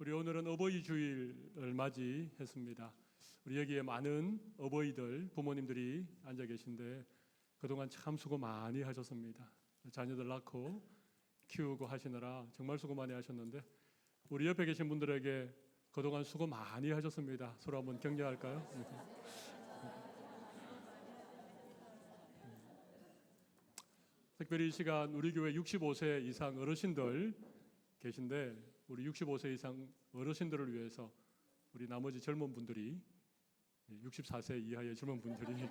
우리 오늘은 어버이 주일을 맞이했습니다. 우리 여기에 많은 어버이들, 부모님들이 앉아 계신데 그동안 참 수고 많이 하셨습니다. 자녀들 낳고 키우고 하시느라 정말 수고 많이 하셨는데 우리 옆에 계신 분들에게 그동안 수고 많이 하셨습니다. 서로 한번 격려할까요? 특별히 이 시간 우리 교회 65세 이상 어르신들 계신데 우리 65세 이상 어르신들을 위해서 우리 나머지 젊은 분들이 64세 이하의 젊은 분들이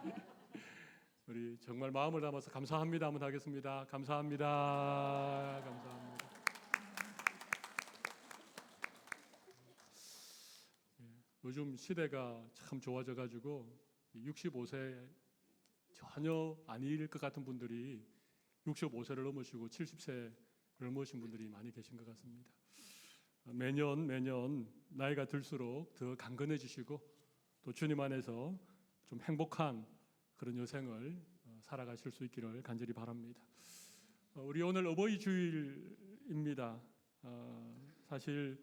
우리 정말 마음을 담아서 감사합니다 한번 하겠습니다. 감사합니다. 감사합니다. 요즘 시대가 참 좋아져 가지고 65세 전혀 아닐 것 같은 분들이 65세를 넘으시고 70세를 넘으신 분들이 많이 계신 것 같습니다. 매년 나이가 들수록 더 강건해지시고 또 주님 안에서 좀 행복한 그런 여생을 살아가실 수 있기를 간절히 바랍니다. 우리 오늘 어버이 주일입니다. 사실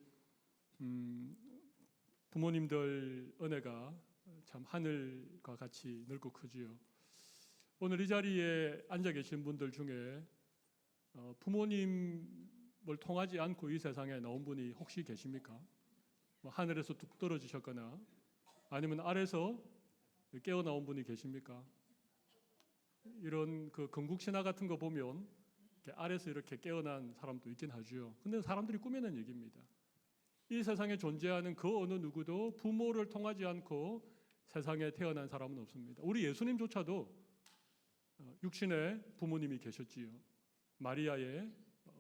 부모님들 은혜가 참 하늘과 같이 넓고 크지요. 오늘 이 자리에 앉아 계신 분들 중에 부모님을 통하지 않고 이 세상에 나온 분이 혹시 계십니까? 하늘에서 뚝 떨어지셨거나 아니면 아래서 깨어나온 분이 계십니까? 이런 그 건국신화 같은 거 보면 아래서 이렇게 깨어난 사람도 있긴 하죠. 근데 사람들이 꾸며낸 얘기입니다. 이 세상에 존재하는 그 어느 누구도 부모를 통하지 않고 세상에 태어난 사람은 없습니다. 우리 예수님조차도 육신의 부모님이 계셨지요. 마리아의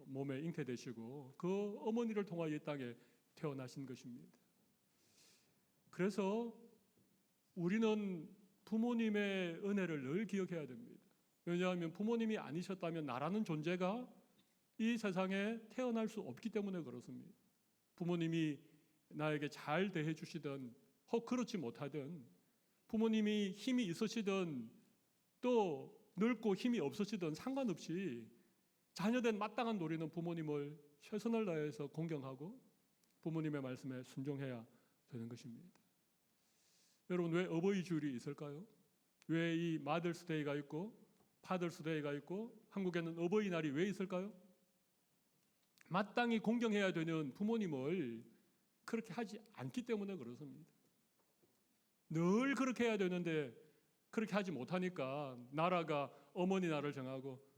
몸에 잉태되시고 그 어머니를 통하여 이 땅에 태어나신 것입니다. 그래서 우리는 부모님의 은혜를 늘 기억해야 됩니다. 왜냐하면 부모님이 아니셨다면 나라는 존재가 이 세상에 태어날 수 없기 때문에 그렇습니다. 부모님이 나에게 잘 대해 주시든 혹 그렇지 못하든 부모님이 힘이 있으시든 또 늙고 힘이 없으시든 상관없이 자녀된 마땅한 도리는 부모님을 최선을 다해서 공경하고 부모님의 말씀에 순종해야 되는 것입니다. 여러분, 왜 어버이 주일이 있을까요? 왜 이 마더스데이가 있고 파더스데이가 있고 한국에는 어버이날이 왜 있을까요? 마땅히 공경해야 되는 부모님을 그렇게 하지 않기 때문에 그렇습니다. 늘 그렇게 해야 되는데 그렇게 하지 못하니까 나라가 어머니 날을 정하고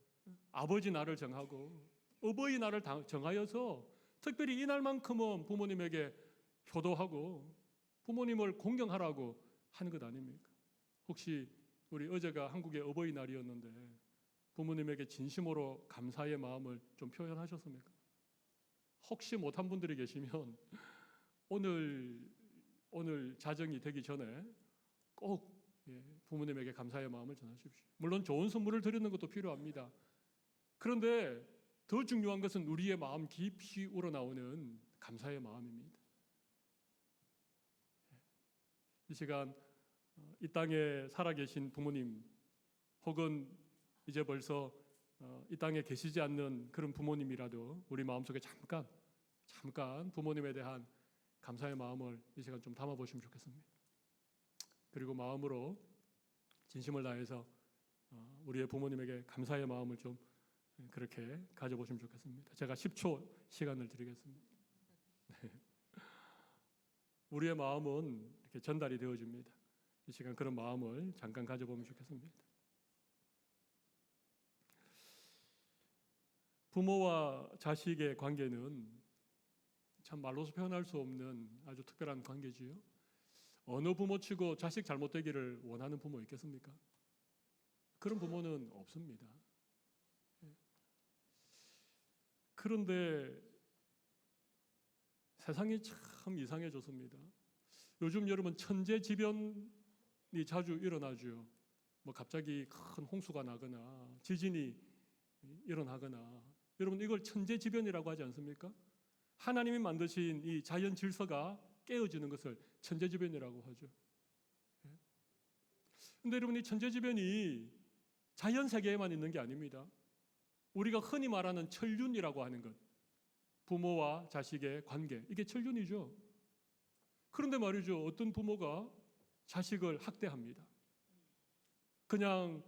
아버지 날을 정하고 어버이 날을 정하여서 특별히 이 날만큼은 부모님에게 효도하고 부모님을 공경하라고 하는 것 아닙니까? 혹시 우리 어제가 한국의 어버이 날이었는데 부모님에게 진심으로 감사의 마음을 좀 표현하셨습니까? 혹시 못한 분들이 계시면 오늘 자정이 되기 전에 꼭 부모님에게 감사의 마음을 전하십시오. 물론 좋은 선물을 드리는 것도 필요합니다. 그런데 더 중요한 것은 우리의 마음 깊이 우러나오는 감사의 마음입니다. 이 시간 이 땅에 살아계신 부모님 혹은 이제 벌써 이 땅에 계시지 않는 그런 부모님이라도 우리 마음속에 잠깐 부모님에 대한 감사의 마음을 이 시간 좀 담아보시면 좋겠습니다. 그리고 마음으로 진심을 다해서 우리의 부모님에게 감사의 마음을 좀 그렇게 가져보시면 좋겠습니다. 제가 10초 시간을 드리겠습니다. 네. 우리의 마음은 이렇게 전달이 되어집니다. 이 시간 그런 마음을 잠깐 가져보면 좋겠습니다. 부모와 자식의 관계는 참 말로서 표현할 수 없는 아주 특별한 관계지요. 어느 부모치고 자식 잘못되기를 원하는 부모 있겠습니까? 그런 부모는 없습니다. 그런데 세상이 참 이상해졌습니다. 요즘 여러분 천재지변이 자주 일어나죠. 갑자기 큰 홍수가 나거나 지진이 일어나거나 여러분 이걸 천재지변이라고 하지 않습니까? 하나님이 만드신 이 자연 질서가 깨어지는 것을 천재지변이라고 하죠. 그런데 여러분 이 천재지변이 자연 세계에만 있는 게 아닙니다. 우리가 흔히 말하는 천륜이라고 하는 것, 부모와 자식의 관계, 이게 천륜이죠. 그런데 말이죠, 어떤 부모가 자식을 학대합니다. 그냥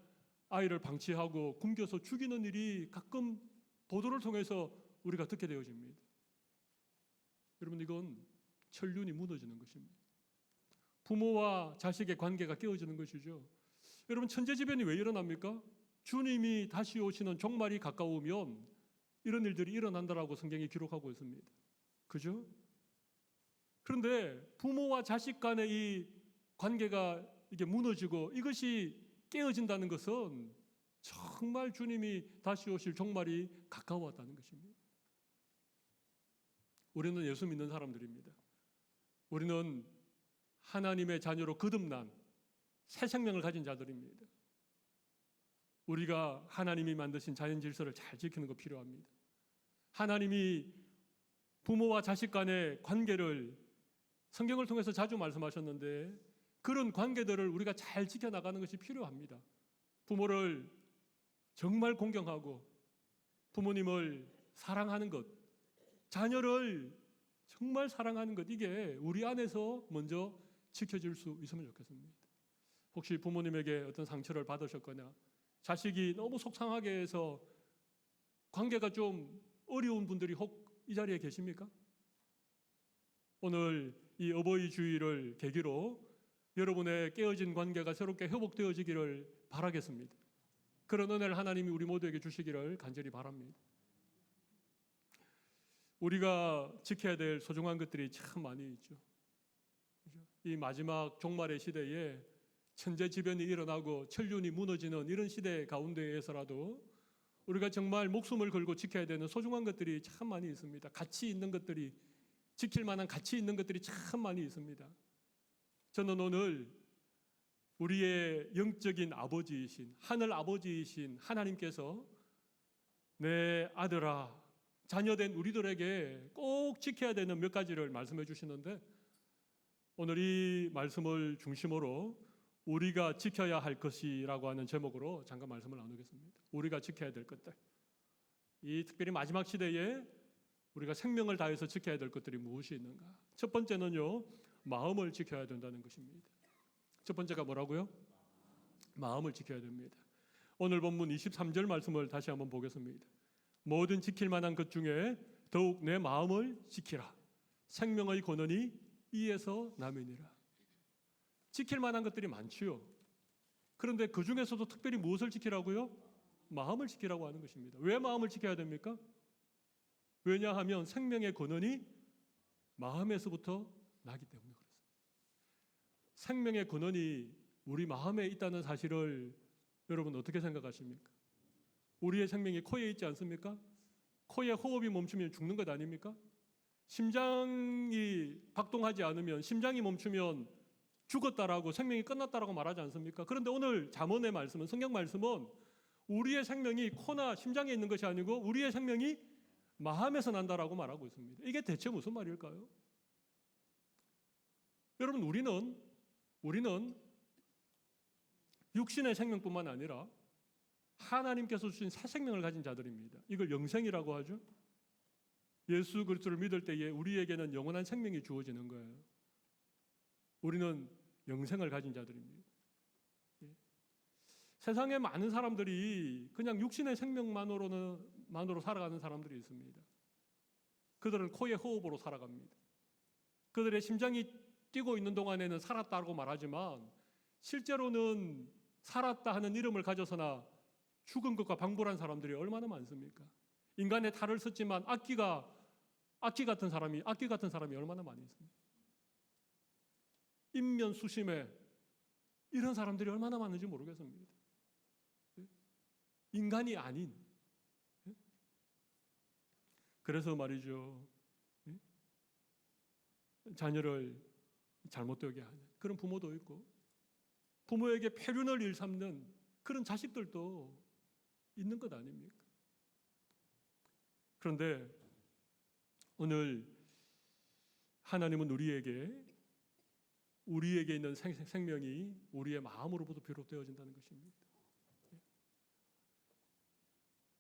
아이를 방치하고 굶겨서 죽이는 일이 가끔 보도를 통해서 우리가 듣게 되어집니다. 여러분, 이건 천륜이 무너지는 것입니다. 부모와 자식의 관계가 깨어지는 것이죠. 여러분, 천재지변이 왜 일어납니까? 주님이 다시 오시는 종말이 가까우면 이런 일들이 일어난다라고 성경이 기록하고 있습니다. 그죠? 그런데 부모와 자식 간의 이 관계가 이게 무너지고 이것이 깨어진다는 것은 정말 주님이 다시 오실 종말이 가까웠다는 것입니다. 우리는 예수 믿는 사람들입니다. 우리는 하나님의 자녀로 거듭난 새 생명을 가진 자들입니다. 우리가 하나님이 만드신 자연 질서를 잘 지키는 거 필요합니다. 하나님이 부모와 자식 간의 관계를 성경을 통해서 자주 말씀하셨는데 그런 관계들을 우리가 잘 지켜나가는 것이 필요합니다. 부모를 정말 공경하고 부모님을 사랑하는 것, 자녀를 정말 사랑하는 것, 이게 우리 안에서 먼저 지켜질 수 있으면 좋겠습니다. 혹시 부모님에게 어떤 상처를 받으셨거나 자식이 너무 속상하게 해서 관계가 좀 어려운 분들이 혹 이 자리에 계십니까? 오늘 이 어버이 주일을 계기로 여러분의 깨어진 관계가 새롭게 회복되어지기를 바라겠습니다. 그런 은혜를 하나님이 우리 모두에게 주시기를 간절히 바랍니다. 우리가 지켜야 될 소중한 것들이 참 많이 있죠. 이 마지막 종말의 시대에 천재지변이 일어나고 천륜이 무너지는 이런 시대 가운데에서라도 우리가 정말 목숨을 걸고 지켜야 되는 소중한 것들이 참 많이 있습니다. 가치 있는 것들이, 지킬 만한 가치 있는 것들이 참 많이 있습니다. 저는 오늘 우리의 영적인 아버지이신, 하늘 아버지이신 하나님께서 내 아들아, 자녀된 우리들에게 꼭 지켜야 되는 몇 가지를 말씀해 주시는데, 오늘 이 말씀을 중심으로 우리가 지켜야 할 것이라고 하는 제목으로 잠깐 말씀을 나누겠습니다. 우리가 지켜야 될 것들. 이 특별히 마지막 시대에 우리가 생명을 다해서 지켜야 될 것들이 무엇이 있는가? 첫 번째는요, 마음을 지켜야 된다는 것입니다. 첫 번째가 뭐라고요? 마음을 지켜야 됩니다. 오늘 본문 23절 말씀을 다시 한번 보겠습니다. 모든 지킬 만한 것 중에 더욱 내 마음을 지키라. 생명의 권한이 이에서 남으니라. 지킬 만한 것들이 많지요. 그런데 그 중에서도 특별히 무엇을 지키라고요? 마음을 지키라고 하는 것입니다. 왜 마음을 지켜야 됩니까? 왜냐하면 생명의 근원이 마음에서부터 나기 때문에 그렇습니다. 생명의 근원이 우리 마음에 있다는 사실을 여러분 어떻게 생각하십니까? 우리의 생명이 코에 있지 않습니까? 코에 호흡이 멈추면 죽는 것 아닙니까? 심장이 박동하지 않으면, 심장이 멈추면 죽었다라고, 생명이 끝났다라고 말하지 않습니까? 그런데 오늘 잠언의 말씀은, 성경 말씀은 우리의 생명이 코나 심장에 있는 것이 아니고 우리의 생명이 마음에서 난다라고 말하고 있습니다. 이게 대체 무슨 말일까요? 여러분, 우리는 육신의 생명뿐만 아니라 하나님께서 주신 새 생명을 가진 자들입니다. 이걸 영생이라고 하죠. 예수 그리스도를 믿을 때에 우리에게는 영원한 생명이 주어지는 거예요. 우리는 영생을 가진 자들입니다. 세상에 많은 사람들이 그냥 육신의 생명만으로 살아가는 사람들이 있습니다. 그들은 코의 호흡으로 살아갑니다. 그들의 심장이 뛰고 있는 동안에는 살았다고 말하지만 실제로는 살았다 하는 이름을 가져서나 죽은 것과 방불한 사람들이 얼마나 많습니까? 인간의 탈을 썼지만 악기 같은 사람이 얼마나 많이 있습니까? 인면수심에 이런 사람들이 얼마나 많은지 모르겠습니다. 인간이 아닌. 그래서 말이죠, 자녀를 잘못되게 하는 그런 부모도 있고, 부모에게 폐륜을 일삼는 그런 자식들도 있는 것 아닙니까? 그런데 오늘 하나님은 우리에게 있는 생명이 우리의 마음으로부터 비롯되어진다는 것입니다.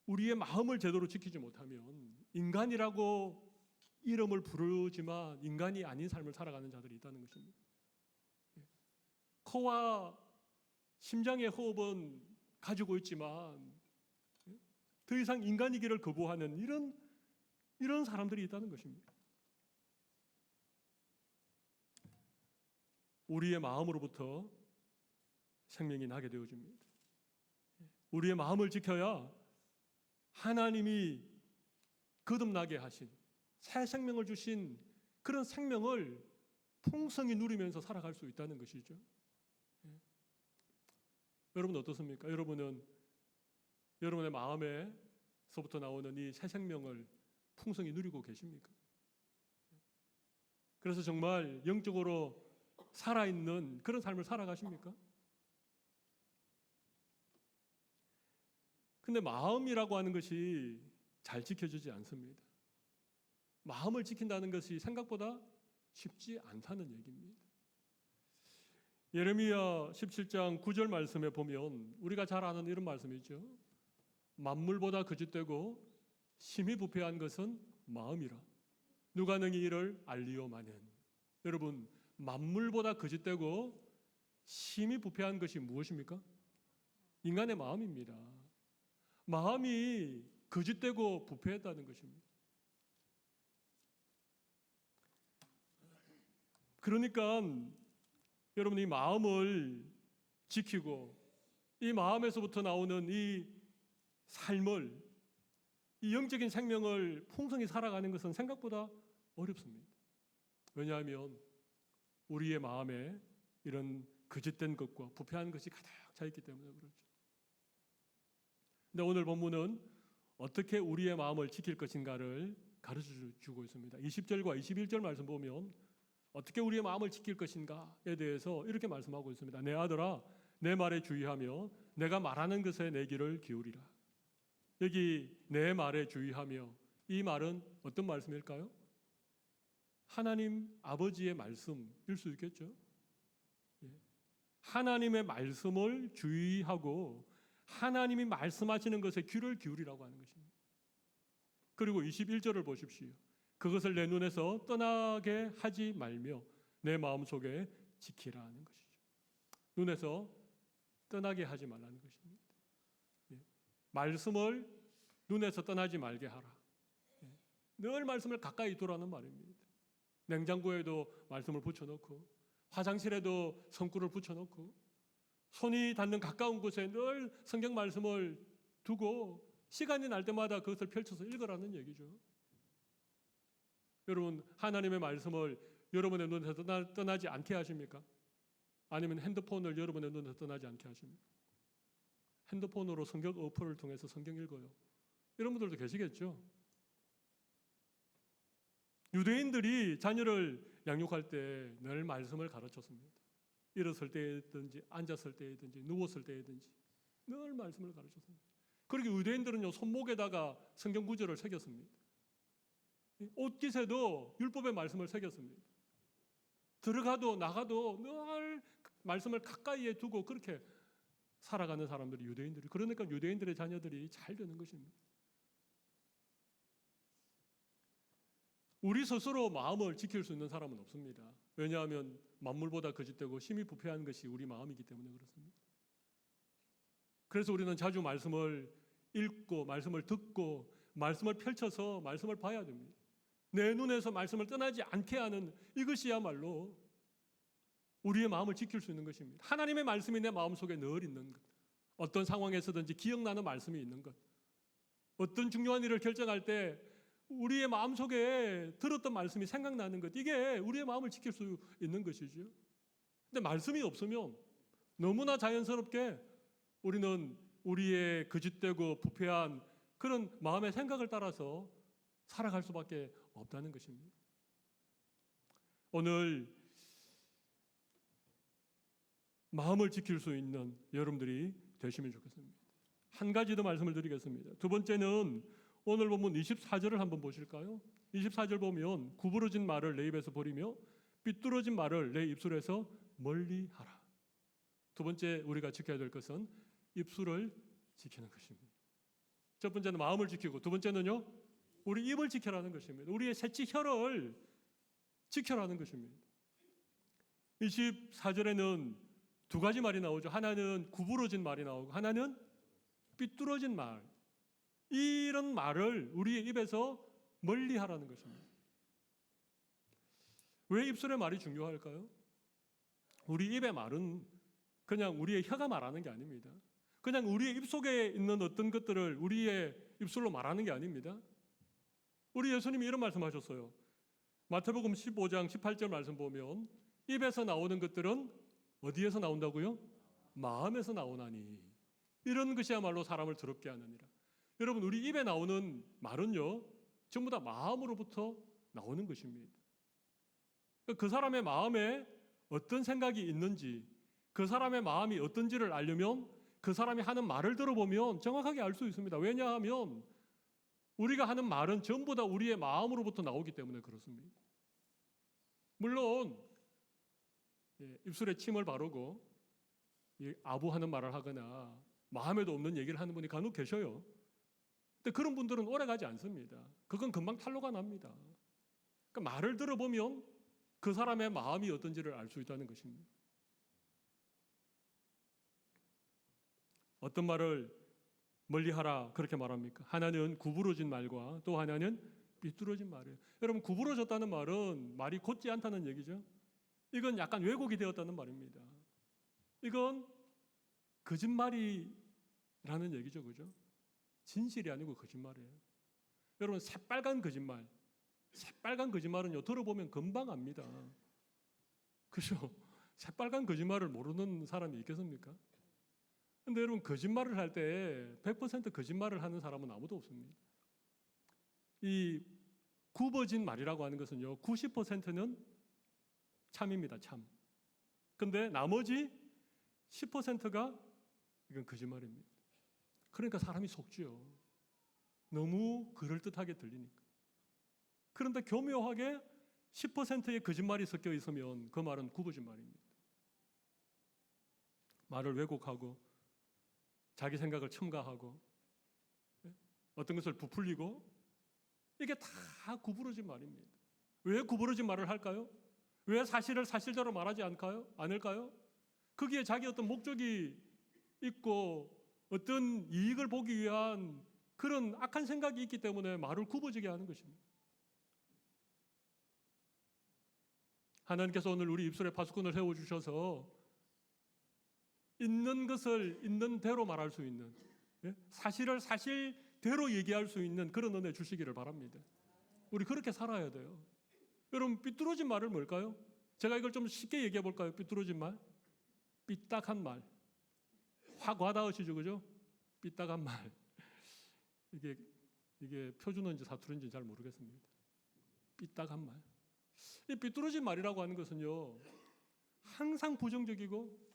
우리의 마음을 제대로 지키지 못하면 인간이라고 이름을 부르지만 인간이 아닌 삶을 살아가는 자들이 있다는 것입니다. 코와 심장의 호흡은 가지고 있지만 더 이상 인간이기를 거부하는 이런 사람들이 있다는 것입니다. 우리의 마음으로부터 생명이 나게 되어집니다. 우리의 마음을 지켜야 하나님이 거듭나게 하신 새 생명을 주신 그런 생명을 풍성히 누리면서 살아갈 수 있다는 것이죠. 여러분 어떻습니까? 여러분은 여러분의 마음에서부터 나오는 이 새 생명을 풍성히 누리고 계십니까? 그래서 정말 영적으로 살아있는 그런 삶을 살아가십니까? 근데 마음이라고 하는 것이 잘 지켜지지 않습니다. 마음을 지킨다는 것이 생각보다 쉽지 않다는 얘기입니다. 예레미야 17장 9절 말씀에 보면 우리가 잘 아는 이런 말씀이죠. 만물보다 거짓되고 심히 부패한 것은 마음이라. 누가 능히 이를 알리오마는. 여러분, 만물보다 거짓되고 심히 부패한 것이 무엇입니까? 인간의 마음입니다. 마음이 거짓되고 부패했다는 것입니다. 그러니까 여러분 이 마음을 지키고 이 마음에서부터 나오는 이 삶을 이 영적인 생명을 풍성히 살아가는 것은 생각보다 어렵습니다. 왜냐하면 우리의 마음에 이런 거짓된 것과 부패한 것이 가득 차 있기 때문에 그렇죠. 근데 오늘 본문은 어떻게 우리의 마음을 지킬 것인가를 가르쳐 주고 있습니다. 20절과 21절 말씀 보면 어떻게 우리의 마음을 지킬 것인가에 대해서 이렇게 말씀하고 있습니다. 내 아들아, 내 말에 주의하며 내가 말하는 것에 내 귀를 기울이라. 여기 내 말에 주의하며, 이 말은 어떤 말씀일까요? 하나님 아버지의 말씀일 수 있겠죠. 하나님의 말씀을 주의하고 하나님이 말씀하시는 것에 귀를 기울이라고 하는 것입니다. 그리고 21절을 보십시오. 그것을 내 눈에서 떠나게 하지 말며 내 마음속에 지키라 하는 것이죠. 눈에서 떠나게 하지 말라는 것입니다. 말씀을 눈에서 떠나지 말게 하라. 늘 말씀을 가까이 두라는 말입니다. 냉장고에도 말씀을 붙여놓고 화장실에도 성구를 붙여놓고 손이 닿는 가까운 곳에 늘 성경 말씀을 두고 시간이 날 때마다 그것을 펼쳐서 읽으라는 얘기죠. 여러분, 하나님의 말씀을 여러분의 눈에서 떠나지 않게 하십니까? 아니면 핸드폰을 여러분의 눈에서 떠나지 않게 하십니까? 핸드폰으로 성경 어플을 통해서 성경 읽어요. 이런 분들도 계시겠죠. 유대인들이 자녀를 양육할 때 늘 말씀을 가르쳤습니다. 일어설 때든지 앉았을 때든지 누웠을 때든지 늘 말씀을 가르쳤습니다. 그렇게 유대인들은요 손목에다가 성경 구절을 새겼습니다. 옷깃에도 율법의 말씀을 새겼습니다. 들어가도 나가도 늘 말씀을 가까이에 두고 그렇게 살아가는 사람들이 유대인들이. 그러니까 유대인들의 자녀들이 잘 되는 것입니다. 우리 스스로 마음을 지킬 수 있는 사람은 없습니다. 왜냐하면 만물보다 거짓되고 심히 부패한 것이 우리 마음이기 때문에 그렇습니다. 그래서 우리는 자주 말씀을 읽고 말씀을 듣고 말씀을 펼쳐서 말씀을 봐야 됩니다. 내 눈에서 말씀을 떠나지 않게 하는 이것이야말로 우리의 마음을 지킬 수 있는 것입니다. 하나님의 말씀이 내 마음속에 늘 있는 것, 어떤 상황에서든지 기억나는 말씀이 있는 것, 어떤 중요한 일을 결정할 때 우리의 마음속에 들었던 말씀이 생각나는 것, 이게 우리의 마음을 지킬 수 있는 것이죠. 근데 말씀이 없으면 너무나 자연스럽게 우리는 우리의 거짓되고 부패한 그런 마음의 생각을 따라서 살아갈 수밖에 없다는 것입니다. 오늘 마음을 지킬 수 있는 여러분들이 되시면 좋겠습니다. 한 가지 더 말씀을 드리겠습니다. 두 번째는 오늘 본문 24절을 한번 보실까요? 24절 보면 구부러진 말을 내 입에서 버리며 삐뚤어진 말을 내 입술에서 멀리하라. 두 번째 우리가 지켜야 될 것은 입술을 지키는 것입니다. 첫 번째는 마음을 지키고 두 번째는요 우리 입을 지켜라는 것입니다. 우리의 새치혀를 지켜라는 것입니다. 24절에는 두 가지 말이 나오죠. 하나는 구부러진 말이 나오고 하나는 삐뚤어진 말. 이런 말을 우리의 입에서 멀리하라는 것입니다. 왜 입술의 말이 중요할까요? 우리 입의 말은 그냥 우리의 혀가 말하는 게 아닙니다. 그냥 우리의 입속에 있는 어떤 것들을 우리의 입술로 말하는 게 아닙니다. 우리 예수님이 이런 말씀하셨어요. 마태복음 15장 18절 말씀 보면 입에서 나오는 것들은 어디에서 나온다고요? 마음에서 나오나니 이런 것이야말로 사람을 더럽게 하느니라. 여러분, 우리 입에 나오는 말은요 전부 다 마음으로부터 나오는 것입니다. 그 사람의 마음에 어떤 생각이 있는지, 그 사람의 마음이 어떤지를 알려면 그 사람이 하는 말을 들어보면 정확하게 알 수 있습니다. 왜냐하면 우리가 하는 말은 전부 다 우리의 마음으로부터 나오기 때문에 그렇습니다. 물론 입술에 침을 바르고 아부하는 말을 하거나 마음에도 없는 얘기를 하는 분이 간혹 계셔요. 근데 그런 분들은 오래가지 않습니다. 그건 금방 탄로가 납니다. 그러니까 말을 들어보면 그 사람의 마음이 어떤지를 알 수 있다는 것입니다. 어떤 말을 멀리하라 그렇게 말합니까? 하나는 구부러진 말과 또 하나는 삐뚤어진 말이에요. 여러분, 구부러졌다는 말은 말이 곧지 않다는 얘기죠. 이건 약간 왜곡이 되었다는 말입니다. 이건 거짓말이라는 얘기죠, 그죠? 진실이 아니고 거짓말이에요. 여러분, 새빨간 거짓말은요 들어보면 금방 압니다. 그죠? 새빨간 거짓말을 모르는 사람이 있겠습니까? 근데 여러분, 거짓말을 할 때 100% 거짓말을 하는 사람은 아무도 없습니다. 이 굽어진 말이라고 하는 것은요 90%는 참입니다. 참. 근데 나머지 10%가 이건 거짓말입니다. 그러니까 사람이 속지요. 너무 그럴듯하게 들리니까. 그런데 교묘하게 10%의 거짓말이 섞여 있으면 그 말은 굽어진 말입니다. 말을 왜곡하고 자기 생각을 첨가하고 어떤 것을 부풀리고 이게 다 구부러진 말입니다. 왜 구부러진 말을 할까요? 왜 사실을 사실대로 말하지 않을까요? 거기에 자기 어떤 목적이 있고 어떤 이익을 보기 위한 그런 악한 생각이 있기 때문에 말을 굽어지게 하는 것입니다. 하나님께서 오늘 우리 입술에 파수꾼을 세워주셔서 있는 것을 있는 대로 말할 수 있는, 사실을 사실대로 얘기할 수 있는 그런 은혜 주시기를 바랍니다. 우리 그렇게 살아야 돼요. 여러분, 삐뚤어진 말은 뭘까요? 제가 이걸 좀 쉽게 얘기해 볼까요? 삐뚤어진 말, 삐딱한 말, 확 와닿으시죠, 그죠? 삐딱한 말. 이게 표준어인지 사투리인지 잘 모르겠습니다. 삐딱한 말. 이 삐뚤어진 말이라고 하는 것은요 항상 부정적이고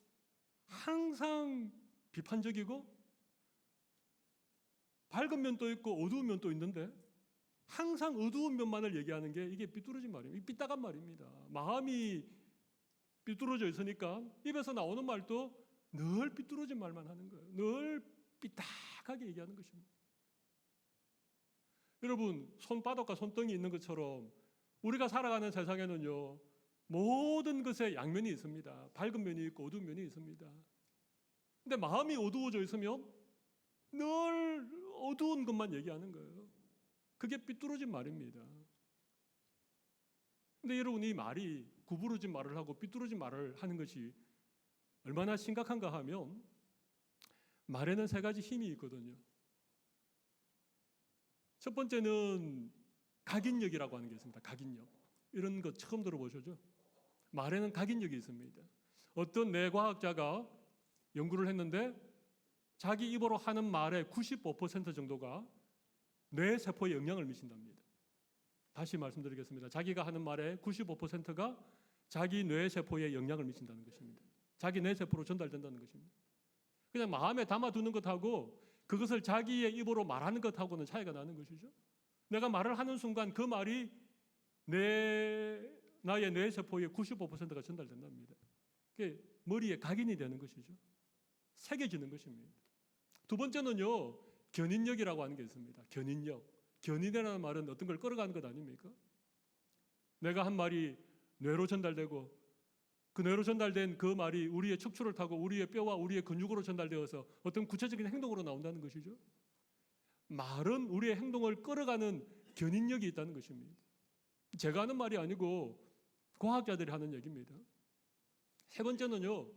항상 비판적이고 밝은 면도 있고 어두운 면도 있는데 항상 어두운 면만을 얘기하는 게 이게 삐뚤어진 말입니다. 삐딱한 말입니다. 마음이 삐뚤어져 있으니까 입에서 나오는 말도 늘 삐뚤어진 말만 하는 거예요. 늘 삐딱하게 얘기하는 것입니다. 여러분, 손바닥과 손등이 있는 것처럼 우리가 살아가는 세상에는요 모든 것에 양면이 있습니다. 밝은 면이 있고 어두운 면이 있습니다. 근데 마음이 어두워져 있으면 늘 어두운 것만 얘기하는 거예요. 그게 삐뚤어진 말입니다. 근데 여러분, 이 말이 구부러진 말을 하고 삐뚤어진 말을 하는 것이 얼마나 심각한가 하면 말에는 세 가지 힘이 있거든요. 첫 번째는 각인력이라고 하는 게 있습니다. 각인력. 이런 거 처음 들어보셨죠? 말에는 각인력이 있습니다. 어떤 뇌과학자가 연구를 했는데 자기 입으로 하는 말의 95% 정도가 뇌세포에 영향을 미친답니다. 다시 말씀드리겠습니다. 자기가 하는 말의 95%가 자기 뇌세포에 영향을 미친다는 것입니다. 자기 뇌세포로 전달된다는 것입니다. 그냥 마음에 담아두는 것하고 그것을 자기의 입으로 말하는 것하고는 차이가 나는 것이죠. 내가 말을 하는 순간 그 말이 나의 뇌세포의 95%가 전달된답니다. 그게 머리에 각인이 되는 것이죠. 새겨지는 것입니다. 두 번째는요, 견인력이라고 하는 게 있습니다. 견인력. 견인이라는 말은 어떤 걸 끌어가는 것 아닙니까? 내가 한 말이 뇌로 전달되고 그 뇌로 전달된 그 말이 우리의 척추를 타고 우리의 뼈와 우리의 근육으로 전달되어서 어떤 구체적인 행동으로 나온다는 것이죠. 말은 우리의 행동을 끌어가는 견인력이 있다는 것입니다. 제가 하는 말이 아니고 과학자들이 하는 얘기입니다. 세 번째는요,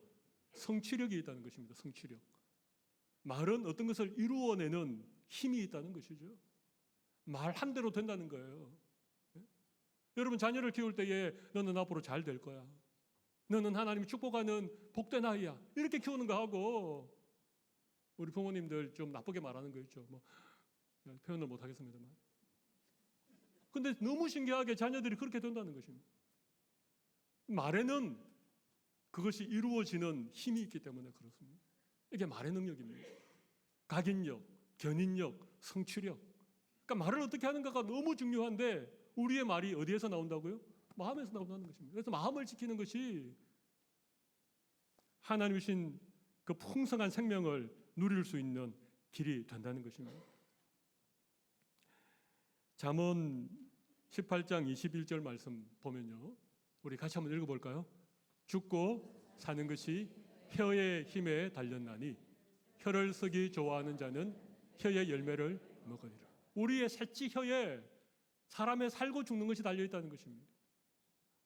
성취력이 있다는 것입니다. 성취력. 말은 어떤 것을 이루어내는 힘이 있다는 것이죠. 말 한 대로 된다는 거예요. 여러분 자녀를 키울 때에 너는 앞으로 잘 될 거야. 너는 하나님이 축복하는 복된 아이야. 이렇게 키우는 거하고 우리 부모님들 좀 나쁘게 말하는 거 있죠. 뭐 표현을 못 하겠습니다만. 근데 너무 신기하게 자녀들이 그렇게 된다는 것입니다. 말에는 그것이 이루어지는 힘이 있기 때문에 그렇습니다. 이게 말의 능력입니다. 각인력, 견인력, 성취력. 그러니까 말을 어떻게 하는가가 너무 중요한데 우리의 말이 어디에서 나온다고요? 마음에서 나온다는 것입니다. 그래서 마음을 지키는 것이 하나님 주신 그 풍성한 생명을 누릴 수 있는 길이 된다는 것입니다. 잠언 18장 21절 말씀 보면요. 우리 같이 한번 읽어볼까요? 죽고 사는 것이 혀의 힘에 달렸나니 혀를 쓰기 좋아하는 자는 혀의 열매를 먹으리라. 우리의 새치 혀에 사람의 살고 죽는 것이 달려있다는 것입니다.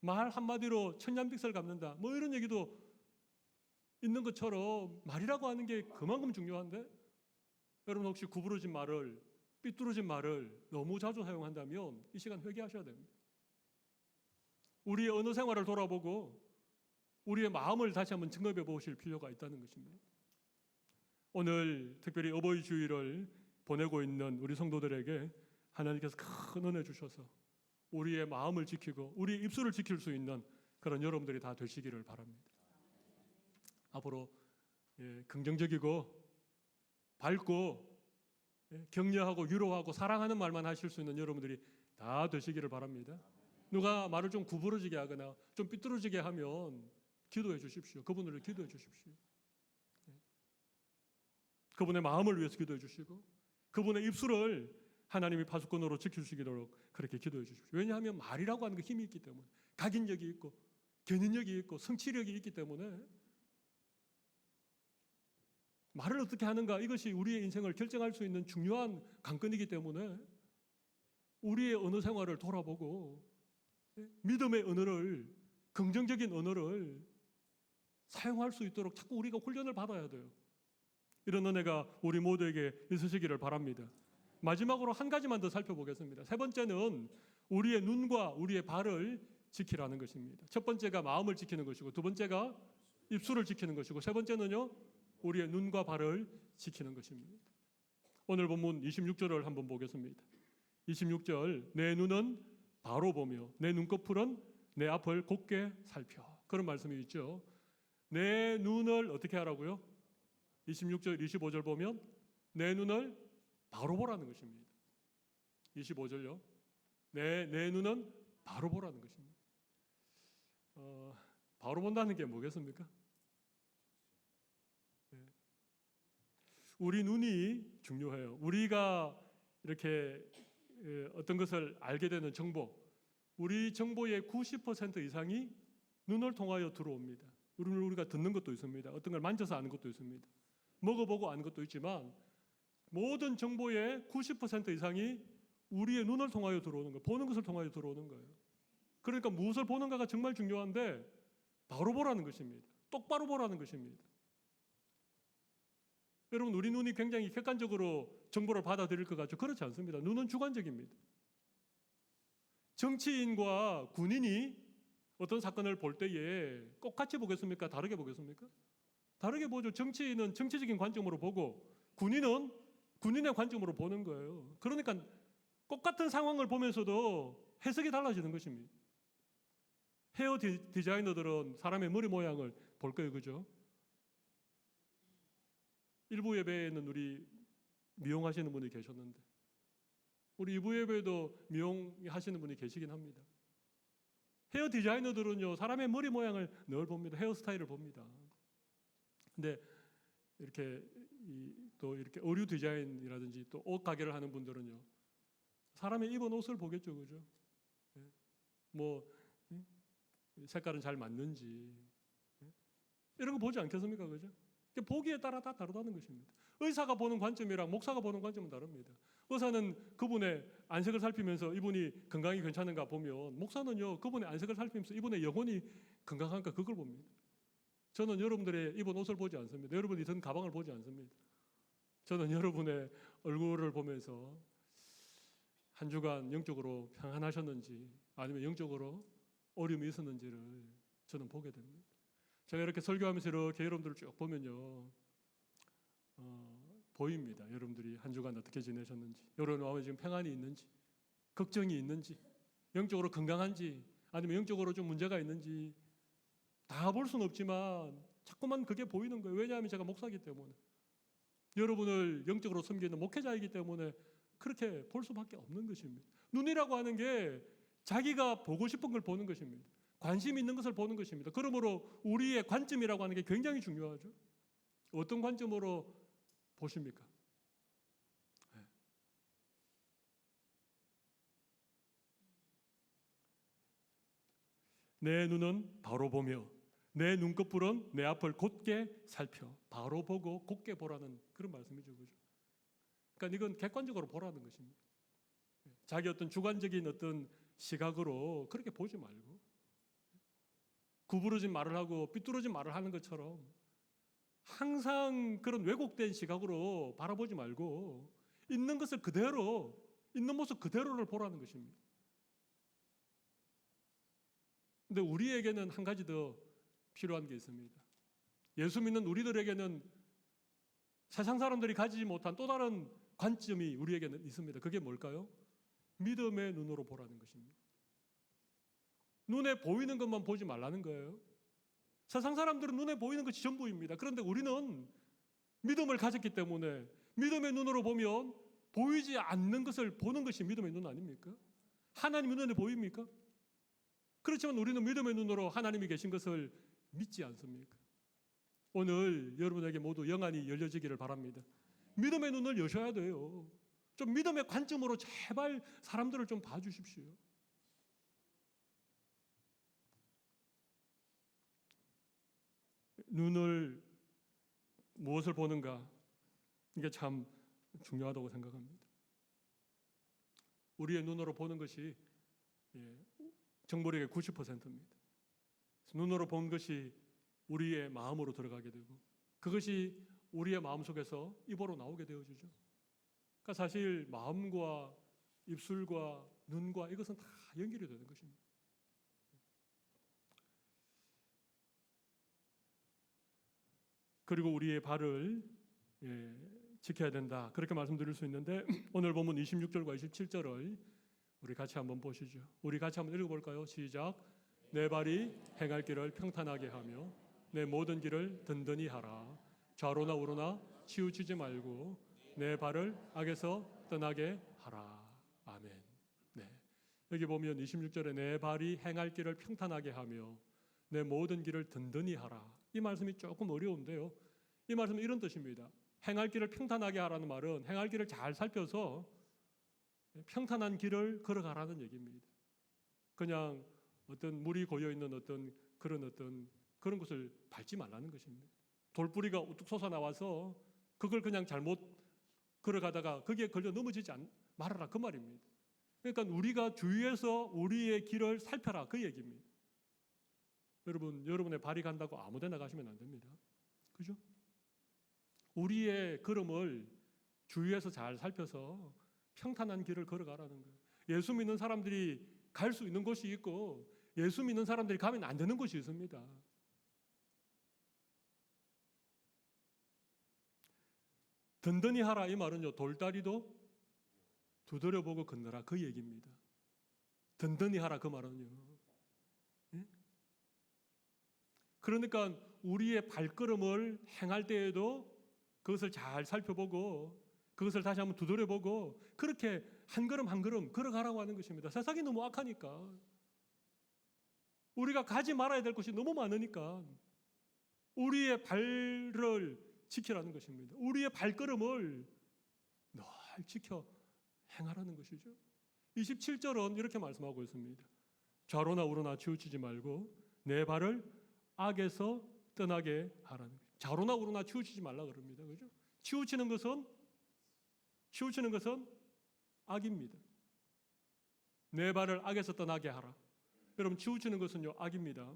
말 한마디로 천년백설 갚는다. 뭐 이런 얘기도 있는 것처럼 말이라고 하는 게 그만큼 중요한데 여러분 혹시 구부러진 말을 삐뚤어진 말을 너무 자주 사용한다면 이 시간 회개하셔야 됩니다. 우리의 언어 생활을 돌아보고 우리의 마음을 다시 한번 점검해 보실 필요가 있다는 것입니다. 오늘 특별히 어버이 주일을 보내고 있는 우리 성도들에게 하나님께서 큰 은혜 주셔서 우리의 마음을 지키고 우리의 입술을 지킬 수 있는 그런 여러분들이 다 되시기를 바랍니다. 앞으로 긍정적이고 밝고 격려하고 위로하고 사랑하는 말만 하실 수 있는 여러분들이 다 되시기를 바랍니다. 누가 말을 좀 구부러지게 하거나 좀 삐뚤어지게 하면 기도해 주십시오. 그분들을 기도해 주십시오. 그분의 마음을 위해서 기도해 주시고 그분의 입술을 하나님이 파수꾼으로 지켜주시도록 그렇게 기도해 주십시오. 왜냐하면 말이라고 하는 게 힘이 있기 때문에 각인력이 있고 견인력이 있고 성취력이 있기 때문에 말을 어떻게 하는가 이것이 우리의 인생을 결정할 수 있는 중요한 관건이기 때문에 우리의 언어 생활을 돌아보고 믿음의 언어를 긍정적인 언어를 사용할 수 있도록 자꾸 우리가 훈련을 받아야 돼요. 이런 은혜가 우리 모두에게 있으시기를 바랍니다. 마지막으로 한 가지만 더 살펴보겠습니다. 세 번째는 우리의 눈과 우리의 발을 지키라는 것입니다. 첫 번째가 마음을 지키는 것이고 두 번째가 입술을 지키는 것이고 세 번째는요 우리의 눈과 발을 지키는 것입니다. 오늘 본문 26절을 한번 보겠습니다. 26절 내 눈은 바로 보며 내 눈꺼풀은 내 앞을 곧게 살펴. 그런 말씀이 있죠. 내 눈을 어떻게 하라고요? 26절 25절 보면 내 눈을 바로 보라는 것입니다. 25절요. 내 눈은 바로 보라는 것입니다. 바로 본다는 게 뭐겠습니까? 우리 눈이 중요해요. 우리가 이렇게 어떤 것을 알게 되는 정보, 우리 정보의 90% 이상이 눈을 통하여 들어옵니다. 우리가 듣는 것도 있습니다. 어떤 걸 만져서 아는 것도 있습니다. 먹어보고 아는 것도 있지만 모든 정보의 90% 이상이 우리의 눈을 통하여 들어오는 거예요. 보는 것을 통하여 들어오는 거예요. 그러니까 무엇을 보는가가 정말 중요한데 바로 보라는 것입니다. 똑바로 보라는 것입니다. 여러분 우리 눈이 굉장히 객관적으로 정보를 받아들일 것 같죠? 그렇지 않습니다. 눈은 주관적입니다. 정치인과 군인이 어떤 사건을 볼 때에 똑같이 보겠습니까? 다르게 보겠습니까? 다르게 보죠. 정치인은 정치적인 관점으로 보고 군인은 군인의 관점으로 보는 거예요. 그러니까 똑같은 상황을 보면서도 해석이 달라지는 것입니다. 헤어 디자이너들은 사람의 머리 모양을 볼 거예요. 그죠? 일부 예배에는 우리 미용하시는 분이 계셨는데 우리 2부 예배에도 미용하시는 분이 계시긴 합니다. 헤어 디자이너들은요 사람의 머리 모양을 늘 봅니다. 헤어스타일을 봅니다. 근데 이렇게 또 이렇게 의류 디자인이라든지 또 옷 가게를 하는 분들은요 사람의 입은 옷을 보겠죠, 그죠? 예. 뭐 색깔은 잘 맞는지 이런 거 보지 않겠습니까, 그죠? 보기에 따라 다 다르다는 것입니다. 의사가 보는 관점이랑 목사가 보는 관점은 다릅니다. 의사는 그분의 안색을 살피면서 이분이 건강이 괜찮은가 보면, 목사는요 그분의 안색을 살피면서 이분의 영혼이 건강한가 그걸 봅니다. 저는 여러분들의 입은 옷을 보지 않습니다. 여러분이 든 가방을 보지 않습니다. 저는 여러분의 얼굴을 보면서 한 주간 영적으로 평안하셨는지 아니면 영적으로 어려움이 있었는지를 저는 보게 됩니다. 제가 이렇게 설교하면서 이렇게 여러분들을 쭉 보면요, 보입니다. 여러분들이 한 주간 어떻게 지내셨는지, 여러분 마음에 지금 평안이 있는지, 걱정이 있는지, 영적으로 건강한지, 아니면 영적으로 좀 문제가 있는지 다 볼 수는 없지만 자꾸만 그게 보이는 거예요. 왜냐하면 제가 목사이기 때문에, 여러분을 영적으로 섬기는 목회자이기 때문에 그렇게 볼 수밖에 없는 것입니다. 눈이라고 하는 게 자기가 보고 싶은 걸 보는 것입니다. 관심 있는 것을 보는 것입니다. 그러므로 우리의 관점이라고 하는 게 굉장히 중요하죠. 어떤 관점으로 보십니까? 내 눈은 바로 보며 내 눈꺼풀은 내 앞을 곧게 살펴. 바로 보고 곧게 보라는 그런 말씀이죠, 그죠? 그러니까 이건 객관적으로 보라는 것입니다. 자기 어떤 주관적인 어떤 시각으로 그렇게 보지 말고, 구부러진 말을 하고 삐뚤어진 말을 하는 것처럼 항상 그런 왜곡된 시각으로 바라보지 말고 있는 것을 그대로, 있는 모습 그대로를 보라는 것입니다. 근데 우리에게는 한 가지 더 필요한 게 있습니다. 예수 믿는 우리들에게는 세상 사람들이 가지지 못한 또 다른 관점이 우리에게는 있습니다. 그게 뭘까요? 믿음의 눈으로 보라는 것입니다. 눈에 보이는 것만 보지 말라는 거예요. 세상 사람들은 눈에 보이는 것이 전부입니다. 그런데 우리는 믿음을 가졌기 때문에 믿음의 눈으로 보면 보이지 않는 것을 보는 것이 믿음의 눈 아닙니까? 하나님의 눈에 보입니까? 그렇지만 우리는 믿음의 눈으로 하나님이 계신 것을 믿지 않습니까? 오늘 여러분에게 모두 영안이 열려지기를 바랍니다. 믿음의 눈을 여셔야 돼요. 좀 믿음의 관점으로 제발 사람들을 좀 봐주십시오. 눈을 무엇을 보는가, 이게 참 중요하다고 생각합니다. 우리의 눈으로 보는 것이 정보력의 90%입니다. 눈으로 본 것이 우리의 마음으로 들어가게 되고 그것이 우리의 마음속에서 입으로 나오게 되어지죠. 그러니까 사실 마음과 입술과 눈과 이것은 다 연결이 되는 것입니다. 그리고 우리의 발을 지켜야 된다, 그렇게 말씀드릴 수 있는데 오늘 본문 26절과 27절을 우리 같이 한번 보시죠. 우리 같이 한번 읽어볼까요? 시작. 내 발이 행할 길을 평탄하게 하며 내 모든 길을 든든히 하라. 좌로나 우로나 치우치지 말고 내 발을 악에서 떠나게 하라. 아멘. 네. 여기 보면 26절에 내 발이 행할 길을 평탄하게 하며 내 모든 길을 든든히 하라. 이 말씀이 조금 어려운데요. 이 말씀은 이런 뜻입니다. 행할 길을 평탄하게 하라는 말은 행할 길을 잘 살펴서 평탄한 길을 걸어가라는 얘기입니다. 그냥 어떤 물이 고여 있는 어떤 그런 것을 밟지 말라는 것입니다. 돌뿌리가 우뚝 솟아 나와서 그걸 그냥 잘못 걸어가다가 거기에 걸려 넘어지지 말아라, 그 말입니다. 그러니까 우리가 주위에서 우리의 길을 살펴라, 그 얘기입니다. 여러분의 발이 간다고 아무데나 가시면 안 됩니다. 그죠? 우리의 걸음을 주위에서 잘 살펴서 평탄한 길을 걸어가라는 거예요. 예수 믿는 사람들이 갈 수 있는 곳이 있고 예수 믿는 사람들이 가면 안 되는 곳이 있습니다. 든든히 하라, 이 말은요, 돌다리도 두드려보고 건너라, 그 얘기입니다. 든든히 하라, 그 말은요. 예? 그러니까 우리의 발걸음을 행할 때에도 그것을 잘 살펴보고 그것을 다시 한번 두드려보고 그렇게 한 걸음 한 걸음 걸어가라고 하는 것입니다. 세상이 너무 악하니까, 우리가 가지 말아야 될 곳이 너무 많으니까 우리의 발을 지키라는 것입니다. 우리의 발걸음을 늘 지켜 행하라는 것이죠. 27절은 이렇게 말씀하고 있습니다. 좌로나 우로나 치우치지 말고 내 발을 악에서 떠나게 하라는 거죠. 좌로나 우로나 치우치지 말라 그럽니다. 그죠? 치우치는 것은 악입니다. 내 발을 악에서 떠나게 하라. 여러분, 치우치는 것은요, 악입니다.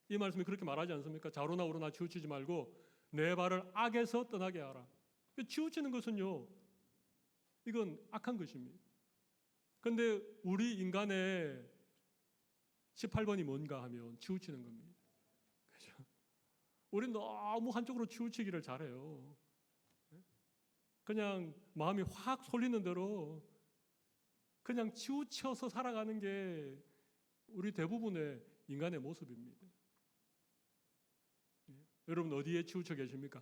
이 말씀이 그렇게 말하지 않습니까? 좌로나 우로나 치우치지 말고 내 발을 악에서 떠나게 하라. 치우치는 것은요, 이건 악한 것입니다. 그런데 우리 인간의 18번이 뭔가 하면 치우치는 겁니다. 그죠? 우리는 너무 한쪽으로 치우치기를 잘해요. 그냥 마음이 확 쏠리는 대로 그냥 치우쳐서 살아가는 게 우리 대부분의 인간의 모습입니다. 여러분, 어디에 치우쳐 계십니까?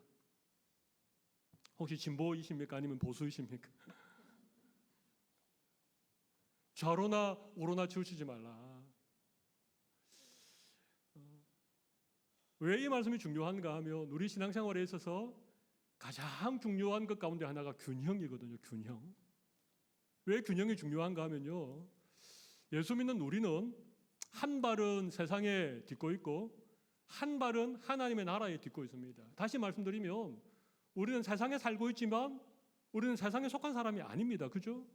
혹시 진보이십니까? 아니면 보수이십니까? 좌로나 우로나 치우치지 말라. 왜 이 말씀이 중요한가 하면 우리 신앙생활에 있어서 가장 중요한 것 가운데 하나가 균형이거든요. 균형. 왜 균형이 중요한가 하면요, 예수 믿는 우리는 한 발은 세상에 딛고 있고 한 발은 하나님의 나라에 딛고 있습니다. 다시 말씀드리면 우리는 세상에 살고 있지만 우리는 세상에 속한 사람이 아닙니다. 그죠?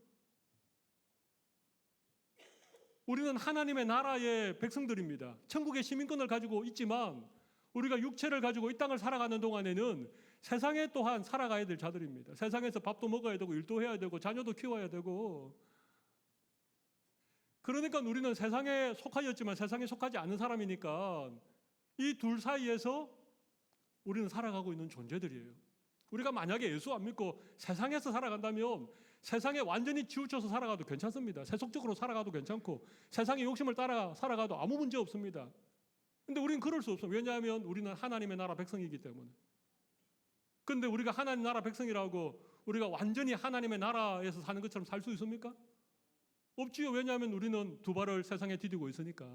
우리는 하나님의 나라의 백성들입니다. 천국의 시민권을 가지고 있지만 우리가 육체를 가지고 이 땅을 살아가는 동안에는 세상에 또한 살아가야 될 자들입니다. 세상에서 밥도 먹어야 되고 일도 해야 되고 자녀도 키워야 되고, 그러니까 우리는 세상에 속하였지만 세상에 속하지 않은 사람이니까 이 둘 사이에서 우리는 살아가고 있는 존재들이에요. 우리가 만약에 예수 안 믿고 세상에서 살아간다면 세상에 완전히 치우쳐서 살아가도 괜찮습니다. 세속적으로 살아가도 괜찮고 세상의 욕심을 따라 살아가도 아무 문제 없습니다. 근데 우리는 그럴 수 없어요. 왜냐하면 우리는 하나님의 나라 백성이기 때문에. 근데 우리가 하나님 나라 백성이라고 우리가 완전히 하나님의 나라에서 사는 것처럼 살 수 있습니까? 없지요. 왜냐하면 우리는 두 발을 세상에 디디고 있으니까.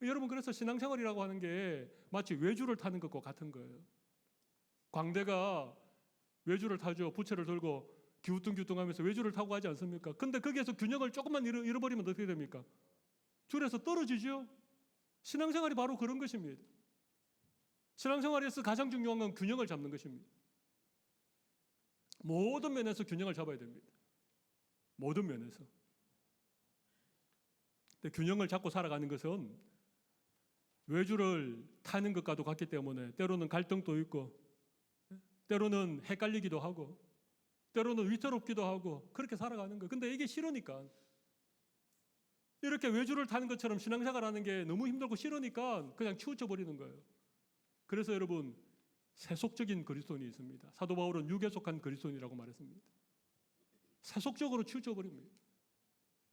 여러분, 그래서 신앙생활이라고 하는 게 마치 외주를 타는 것과 같은 거예요. 광대가 외주를 타죠. 부채를 들고 기우뚱기우뚱하면서 외주를 타고 가지 않습니까? 근데 거기에서 균형을 조금만 잃어버리면 어떻게 됩니까? 줄에서 떨어지죠. 신앙생활이 바로 그런 것입니다. 신앙생활에서 가장 중요한 건 균형을 잡는 것입니다. 모든 면에서 균형을 잡아야 됩니다. 모든 면에서. 근데 균형을 잡고 살아가는 것은 외주를 타는 것과도 같기 때문에 때로는 갈등도 있고 때로는 헷갈리기도 하고 때로는 위태롭기도 하고 그렇게 살아가는 거예요. 근데 이게 싫으니까, 이렇게 외주를 타는 것처럼 신앙생활하는 게 너무 힘들고 싫으니까 그냥 치우쳐 버리는 거예요. 그래서 여러분, 세속적인 그리스도인이 있습니다. 사도 바울은 육에 속한 그리스도인이라고 말했습니다. 세속적으로 치우쳐 버립니다.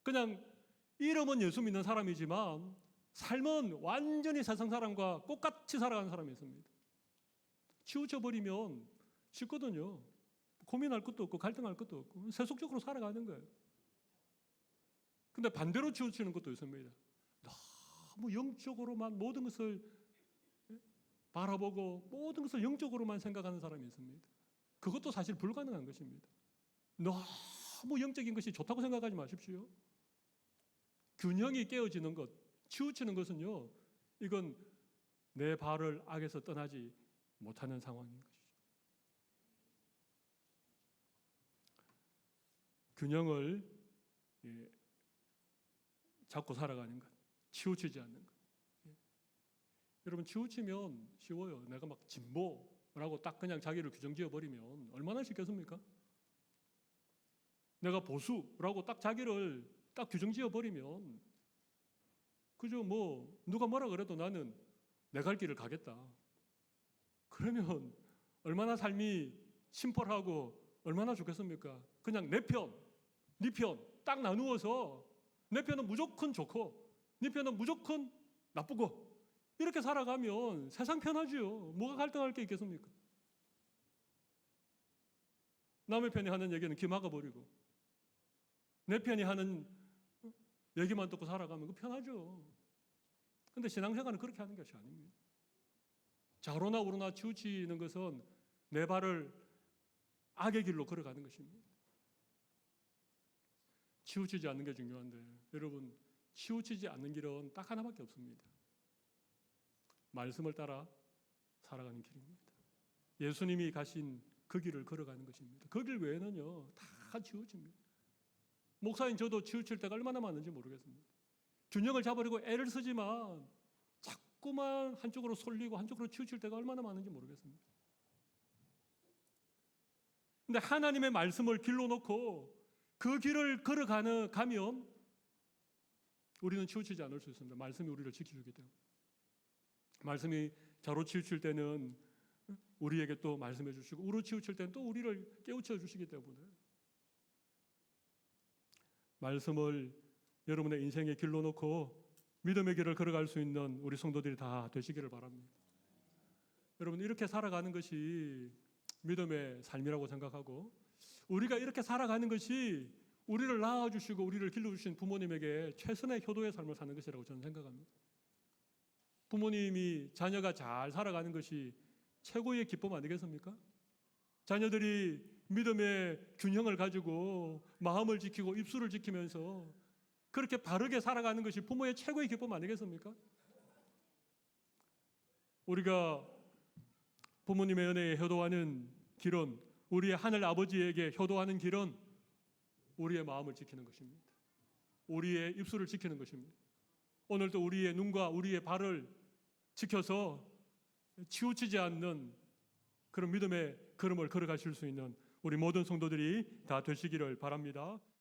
그냥 이름은 예수 믿는 사람이지만 삶은 완전히 세상 사람과 똑같이 살아가는 사람이 있습니다. 치우쳐 버리면 쉽거든요. 고민할 것도 없고 갈등할 것도 없고 세속적으로 살아가는 거예요. 근데 반대로 치우치는 것도 있습니다. 너무 영적으로만 모든 것을 바라보고 모든 것을 영적으로만 생각하는 사람이 있습니다. 그것도 사실 불가능한 것입니다. 너무 영적인 것이 좋다고 생각하지 마십시오. 균형이 깨어지는 것, 치우치는 것은요, 이건 내 발을 악에서 떠나지 못하는 상황인 것이죠. 균형을 잡고 살아가는 것, 치우치지 않는 것. 여러분, 치우치면 쉬워요. 내가 막 진보라고 딱 그냥 자기를 규정지어 버리면 얼마나 쉽겠습니까? 내가 보수라고 딱 자기를 딱 규정지어 버리면 그죠? 뭐 누가 뭐라 그래도 나는 내 갈 길을 가겠다. 그러면 얼마나 삶이 심플하고 얼마나 좋겠습니까? 그냥 내 편, 네 편 딱 나누어서 내 편은 무조건 좋고 네 편은 무조건 나쁘고 이렇게 살아가면 세상 편하지요. 뭐가 갈등할 게 있겠습니까? 남의 편이 하는 얘기는 귀 막아버리고 내 편이 하는 얘기만 듣고 살아가면 그 편하죠. 근데 신앙생활은 그렇게 하는 것이 아닙니다. 좌로나 우로나 치우치는 것은 내 발을 악의 길로 걸어가는 것입니다. 치우치지 않는 게 중요한데 여러분 치우치지 않는 길은 딱 하나밖에 없습니다. 말씀을 따라 살아가는 길입니다. 예수님이 가신 그 길을 걸어가는 것입니다. 그 길 외에는요 다 치우칩니다. 목사인 저도 치우칠 때가 얼마나 많은지 모르겠습니다. 균형을 잡으려고 애를 쓰지만 자꾸만 한쪽으로 쏠리고 한쪽으로 치우칠 때가 얼마나 많은지 모르겠습니다. 근데 하나님의 말씀을 길로 놓고 그 길을 가면 우리는 치우치지 않을 수 있습니다. 말씀이 우리를 지켜주기 때문에. 말씀이 좌로 치우칠 때는 우리에게 또 말씀해 주시고 우로 치우칠 때는 또 우리를 깨우쳐 주시기 때문에 말씀을 여러분의 인생의 길로 놓고 믿음의 길을 걸어갈 수 있는 우리 성도들이 다 되시기를 바랍니다. 여러분 이렇게 살아가는 것이 믿음의 삶이라고 생각하고 우리가 이렇게 살아가는 것이 우리를 낳아주시고 우리를 길러주신 부모님에게 최선의 효도의 삶을 사는 것이라고 저는 생각합니다. 부모님이 자녀가 잘 살아가는 것이 최고의 기쁨 아니겠습니까? 자녀들이 믿음의 균형을 가지고 마음을 지키고 입술을 지키면서 그렇게 바르게 살아가는 것이 부모의 최고의 기쁨 아니겠습니까? 우리가 부모님의 은혜에 효도하는 길은 우리의 하늘 아버지에게 효도하는 길은 우리의 마음을 지키는 것입니다. 우리의 입술을 지키는 것입니다. 오늘도 우리의 눈과 우리의 발을 지켜서 치우치지 않는 그런 믿음의 걸음을 걸어가실 수 있는 우리 모든 성도들이 다 되시기를 바랍니다.